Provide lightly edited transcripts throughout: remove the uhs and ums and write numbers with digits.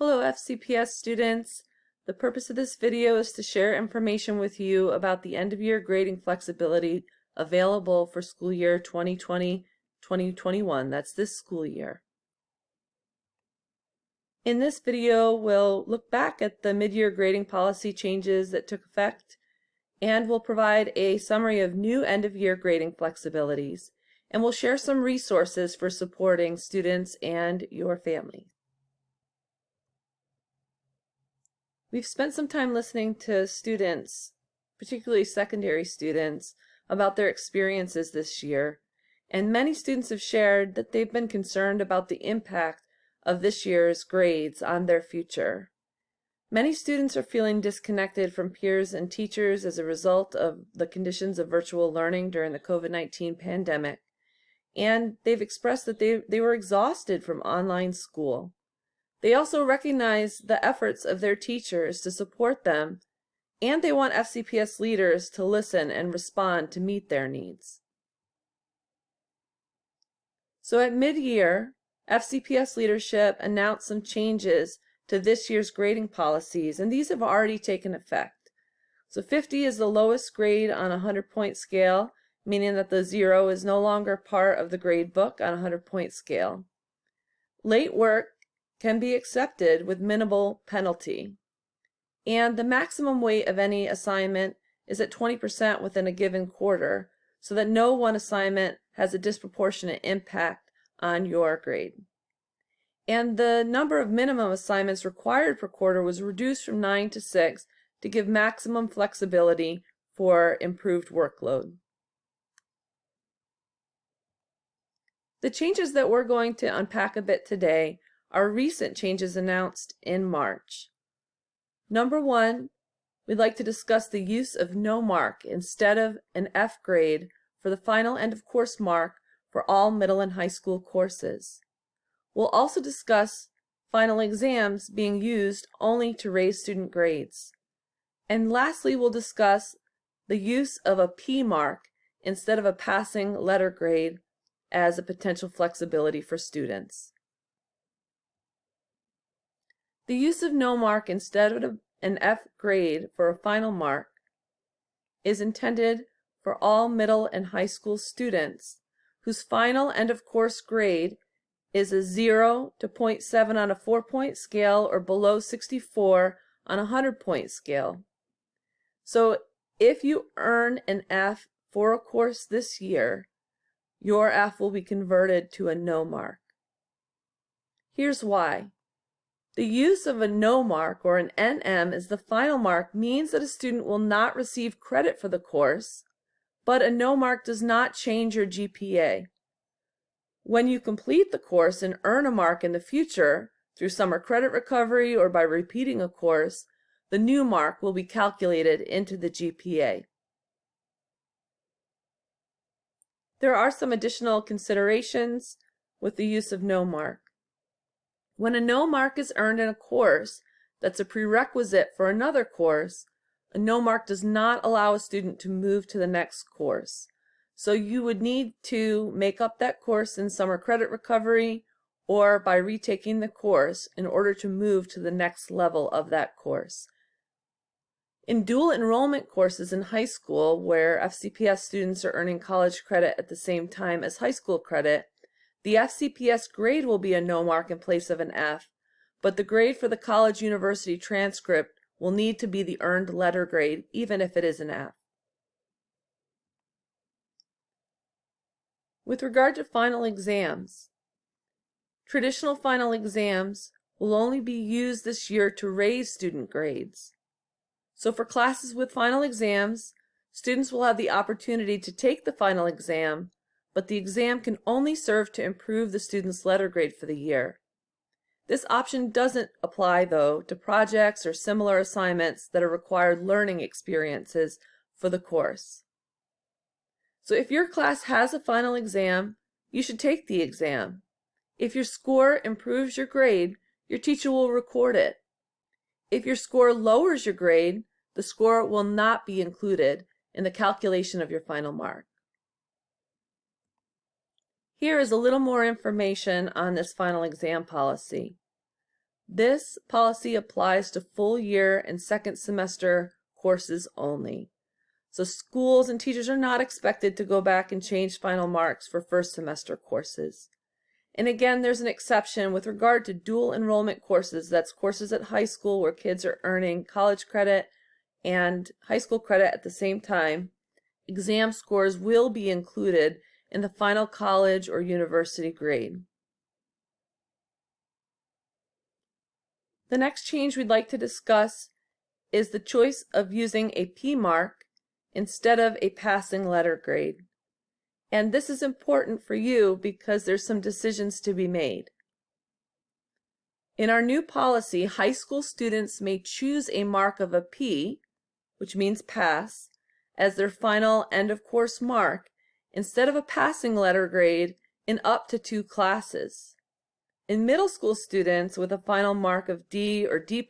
Hello FCPS students. The purpose of this video is to share information with you about the end-of-year grading flexibility available for school year 2020-2021. That's this school year. In this video, we'll look back at the mid-year grading policy changes that took effect, and we'll provide a summary of new end-of-year grading flexibilities, and we'll share some resources for supporting students and your family. We've spent some time listening to students, particularly secondary students, about their experiences this year, and many students have shared that they've been concerned about the impact of this year's grades on their future. Many students are feeling disconnected from peers and teachers as a result of the conditions of virtual learning during the COVID-19 pandemic, and they've expressed that they were exhausted from online school. They also recognize the efforts of their teachers to support them, and they want FCPS leaders to listen and respond to meet their needs. So at mid-year, FCPS leadership announced some changes to this year's grading policies, and these have already taken effect. So 50 is the lowest grade on a 100-point scale, meaning that the 0 is no longer part of the grade book on a 100-point scale. Late work can be accepted with minimal penalty, and the maximum weight of any assignment is at 20% within a given quarter, so that no one assignment has a disproportionate impact on your grade. And the number of minimum assignments required per quarter was reduced from 9 to 6 to give maximum flexibility for improved workload. The changes that we're going to unpack a bit today are recent changes announced in March. Number one, we'd like to discuss the use of no mark instead of an F grade for the final end of course mark for all middle and high school courses. We'll also discuss final exams being used only to raise student grades. And lastly, we'll discuss the use of a P mark instead of a passing letter grade as a potential flexibility for students. The use of no mark instead of an F grade for a final mark is intended for all middle and high school students whose final end of course grade is a 0 to 0.7 on a 4-point scale or below 64 on a 100-point scale. So if you earn an F for a course this year, your F will be converted to a no mark. Here's why. The use of a no mark or an NM as the final mark means that a student will not receive credit for the course, but a no mark does not change your GPA. When you complete the course and earn a mark in the future through summer credit recovery or by repeating a course, the new mark will be calculated into the GPA. There are some additional considerations with the use of no mark. When a no mark is earned in a course that's a prerequisite for another course, a no mark does not allow a student to move to the next course. So you would need to make up that course in summer credit recovery or by retaking the course in order to move to the next level of that course. In dual enrollment courses in high school, where FCPS students are earning college credit at the same time as high school credit, the FCPS grade will be a no mark in place of an F, but the grade for the college-university transcript will need to be the earned letter grade, even if it is an F. With regard to final exams, traditional final exams will only be used this year to raise student grades. So for classes with final exams, students will have the opportunity to take the final exam, but the exam can only serve to improve the student's letter grade for the year. This option doesn't apply, though, to projects or similar assignments that are required learning experiences for the course. So if your class has a final exam, you should take the exam. If your score improves your grade, your teacher will record it. If your score lowers your grade, the score will not be included in the calculation of your final mark. Here is a little more information on this final exam policy. This policy applies to full year and second semester courses only. So schools and teachers are not expected to go back and change final marks for first semester courses. And again, there's an exception with regard to dual enrollment courses. That's courses at high school where kids are earning college credit and high school credit at the same time. Exam scores will be included in the final college or university grade. The next change we'd like to discuss is the choice of using a P mark instead of a passing letter grade. And this is important for you because there's some decisions to be made. In our new policy, high school students may choose a mark of a P, which means pass, as their final end of course mark instead of a passing letter grade in up to 2 classes. In middle school students with a final mark of D or D+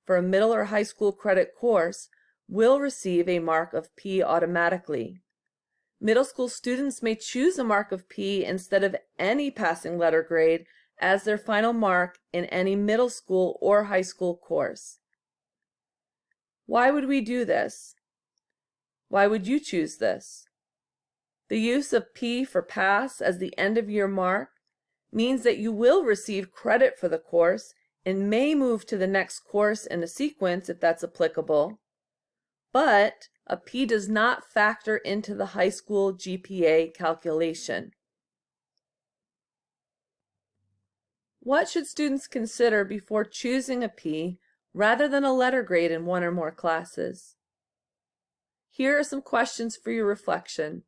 for a middle or high school credit course will receive a mark of P automatically. Middle school students may choose a mark of P instead of any passing letter grade as their final mark in any middle school or high school course. Why would we do this? Why would you choose this? The use of P for pass as the end of year mark means that you will receive credit for the course and may move to the next course in a sequence if that's applicable, but a P does not factor into the high school GPA calculation. What should students consider before choosing a P rather than a letter grade in one or more classes? Here are some questions for your reflection.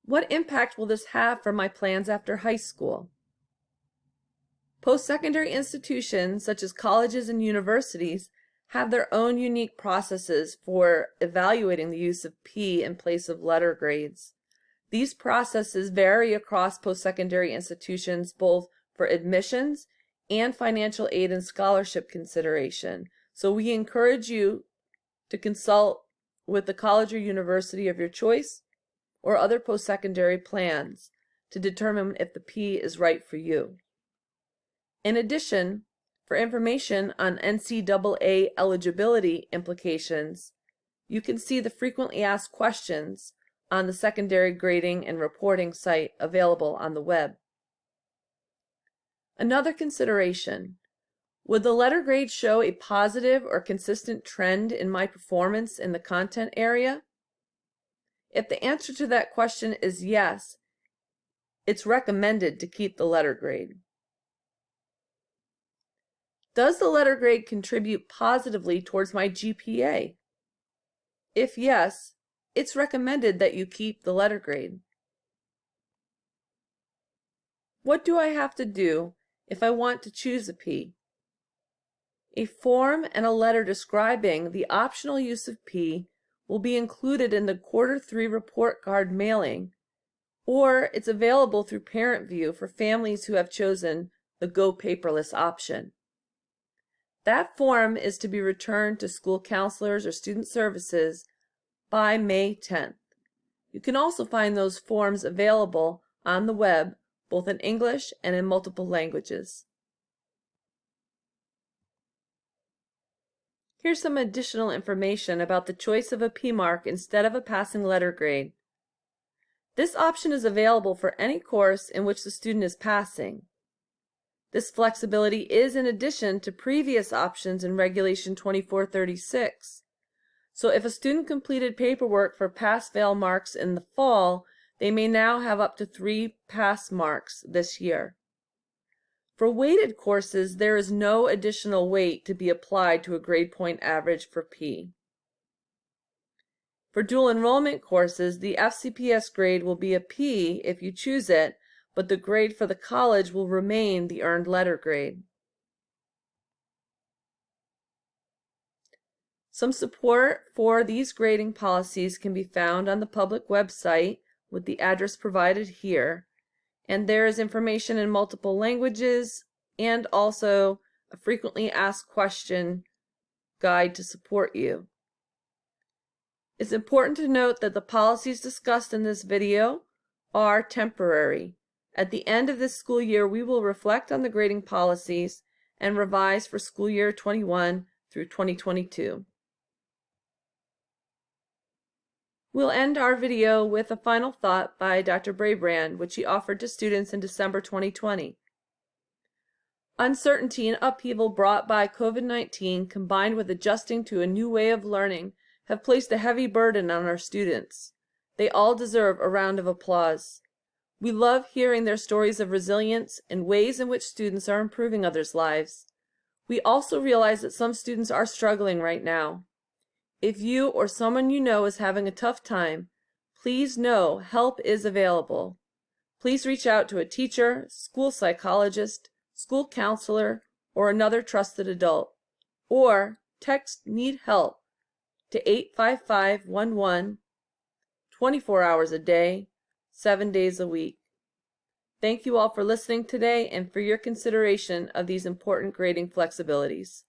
What impact will this have for my plans after high school? Post-secondary institutions, such as colleges and universities, have their own unique processes for evaluating the use of P in place of letter grades. These processes vary across post-secondary institutions both for admissions and financial aid and scholarship consideration. So we encourage you to consult with the college or university of your choice or other post-secondary plans to determine if the P is right for you. In addition, for information on NCAA eligibility implications, you can see the frequently asked questions on the secondary grading and reporting site available on the web. Another consideration: would the letter grade show a positive or consistent trend in my performance in the content area? If the answer to that question is yes, it's recommended to keep the letter grade. Does the letter grade contribute positively towards my GPA? If yes, it's recommended that you keep the letter grade. What do I have to do if I want to choose a P? A form and a letter describing the optional use of P will be included in the Q3 report card mailing, or it's available through Parent View for families who have chosen the Go Paperless option. That form is to be returned to school counselors or student services by May 10th. You can also find those forms available on the web, both in English and in multiple languages. Here's some additional information about the choice of a P mark instead of a passing letter grade. This option is available for any course in which the student is passing. This flexibility is in addition to previous options in Regulation 2436. So if a student completed paperwork for pass-fail marks in the fall, they may now have up to 3 pass marks this year. For weighted courses, there is no additional weight to be applied to a grade point average for P. For dual enrollment courses, the FCPS grade will be a P if you choose it, but the grade for the college will remain the earned letter grade. Some support for these grading policies can be found on the public website with the address provided here, and there is information in multiple languages and also a frequently asked question guide to support you. It's important to note that the policies discussed in this video are temporary. At the end of this school year, we will reflect on the grading policies and revise for school year 21 through 2022. We'll end our video with a final thought by Dr. Brabrand, which he offered to students in December 2020. Uncertainty and upheaval brought by COVID-19, combined with adjusting to a new way of learning, have placed a heavy burden on our students. They all deserve a round of applause. We love hearing their stories of resilience and ways in which students are improving others' lives. We also realize that some students are struggling right now. If you or someone you know is having a tough time, please know help is available. Please reach out to a teacher, school psychologist, school counselor, or another trusted adult, or text "Need Help" to 85511, 24 hours a day, 7 days a week. Thank you all for listening today and for your consideration of these important grading flexibilities.